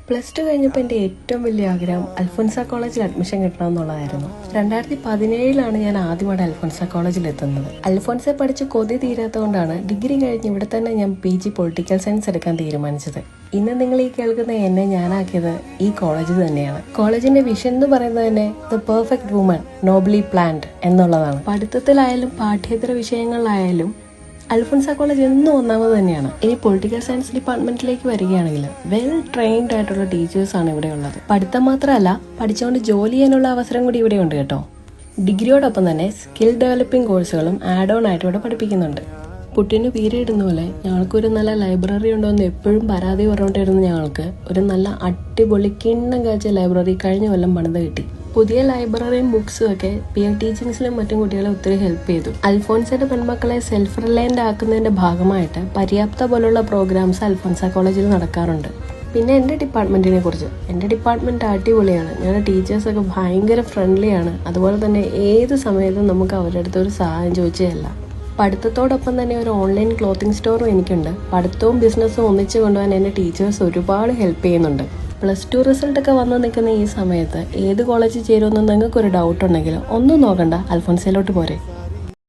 Plus two കഴിഞ്ഞപ്പോൾ എൻ്റെ ഏറ്റവും വലിയ ആഗ്രഹം അൽഫോൻസ കോളേജിൽ അഡ്മിഷൻ കിട്ടണമെന്നുള്ളതായിരുന്നു. 2017 ഞാൻ ആദ്യമായിട്ട് അൽഫോൻസ കോളേജിൽ എത്തുന്നത്. അൽഫോൻസ പഠിച്ച് കൊതി തീരാത്തതുകൊണ്ടാണ് ഡിഗ്രി കഴിഞ്ഞ് ഇവിടെ തന്നെ ഞാൻ PG പൊളിറ്റിക്കൽ സയൻസ് എടുക്കാൻ തീരുമാനിച്ചത്. ഇന്ന് നിങ്ങൾ ഈ കേൾക്കുന്ന എന്നെ ഞാനാക്കിയത് ഈ കോളേജ് തന്നെയാണ്. കോളേജിന്റെ വിഷൻ എന്ന് പറയുന്നത് തന്നെ ദ പെർഫെക്റ്റ് വുമൺ നോബ്ലി പ്ലാൻഡ് എന്നുള്ളതാണ്. പഠിത്തത്തിലായാലും പാഠ്യേതര വിഷയങ്ങളിലായാലും അൽഫോൻസ കോളേജ് എന്നും ഒന്നാമത് തന്നെയാണ്. ഇനി പൊളിറ്റിക്കൽ സയൻസ് ഡിപ്പാർട്ട്മെന്റിലേക്ക് വരികയാണെങ്കിൽ വെൽ ട്രെയിൻഡ് ആയിട്ടുള്ള ടീച്ചേഴ്സാണ് ഇവിടെ ഉള്ളത്. പഠിത്തം മാത്രമല്ല, പഠിച്ചുകൊണ്ട് ജോലി ചെയ്യാനുള്ള അവസരം കൂടി ഇവിടെ ഉണ്ട് കേട്ടോ. ഡിഗ്രിയോടൊപ്പം തന്നെ സ്കിൽ ഡെവലപ്പിംഗ് കോഴ്സുകളും ആഡ് ഓൺ ആയിട്ട് ഇവിടെ പഠിപ്പിക്കുന്നുണ്ട്. പുട്ടിന് പീരിയിടുന്ന പോലെ ഞങ്ങൾക്കൊരു നല്ല ലൈബ്രറി ഉണ്ടോ എന്ന് എപ്പോഴും പരാതി പറഞ്ഞുകൊണ്ടിരുന്ന ഞങ്ങൾക്ക് ഒരു നല്ല അടിപൊളി കിണ്ണം കാഴ്ച ലൈബ്രറി കഴിഞ്ഞ കൊല്ലം പണിത് കിട്ടി. പുതിയ ലൈബ്രറിയും ബുക്സും ഒക്കെ പിയർ ടീച്ചിങ്സിലും മറ്റും കുട്ടികളെ ഒത്തിരി ഹെൽപ്പ് ചെയ്തു. അൽഫോൻസയുടെ പെൺമക്കളെ സെൽഫ് റിലയന്റ് ആക്കുന്നതിന്റെ ഭാഗമായിട്ട് പര്യാപ്ത പോലുള്ള പ്രോഗ്രാംസ് അൽഫോൻസ കോളേജിൽ നടക്കാറുണ്ട്. പിന്നെ എൻ്റെ ഡിപ്പാർട്ട്മെന്റ് അടിപൊളിയാണ്. ഞങ്ങളുടെ ടീച്ചേഴ്സൊക്കെ ഭയങ്കര ഫ്രണ്ട്ലിയാണ്. അതുപോലെ തന്നെ ഏത് സമയത്തും നമുക്ക് അവരുടെ അടുത്ത് ഒരു സഹായം ചോദിച്ചതല്ല. പഠിത്തത്തോടൊപ്പം തന്നെ ഒരു ഓൺലൈൻ ക്ലോത്തിങ് സ്റ്റോറും എനിക്കുണ്ട്. പഠിത്തവും ബിസിനസ്സും ഒന്നിച്ചു കൊണ്ടുപോകാൻ എൻ്റെ ടീച്ചേഴ്സ് ഒരുപാട് ഹെൽപ്പ് ചെയ്യുന്നുണ്ട്. +2 റിസൾട്ടൊക്കെ വന്ന് നിൽക്കുന്ന ഈ സമയത്ത് ഏത് കോളേജിൽ ചേരുമെന്ന് നിങ്ങൾക്കൊരു ഡൗട്ട് ഉണ്ടെങ്കിൽ ഒന്നും നോക്കണ്ട, അൽഫോൻസയിലോട്ട് പോരെ.